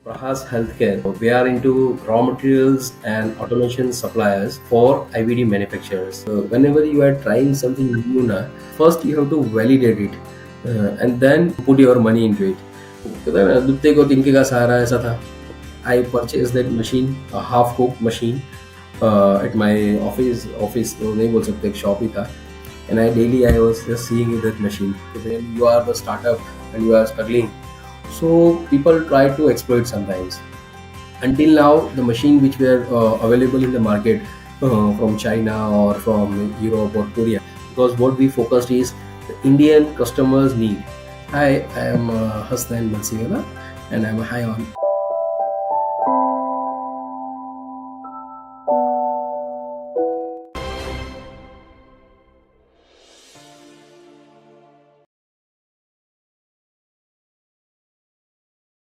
Prahas Healthcare. We are into raw materials and automation suppliers for IVD manufacturers. So whenever you are trying something new, first you have to validate it and then put your money into it. कहता है ना, दुत्ते को तिनके का सहारा ऐसा था. I purchased that machine, a half-cooked machine, at my office तो नहीं बोल सकते, एक शॉप ही था. And I was just seeing that machine. So when you are the startup and you are struggling, so people try to exploit sometimes. Until now, the machine which were available in the market from China or from Europe or Korea, because what we focused is the Indian customers need. Hi, I am Hasnain Bansiwala and I am high on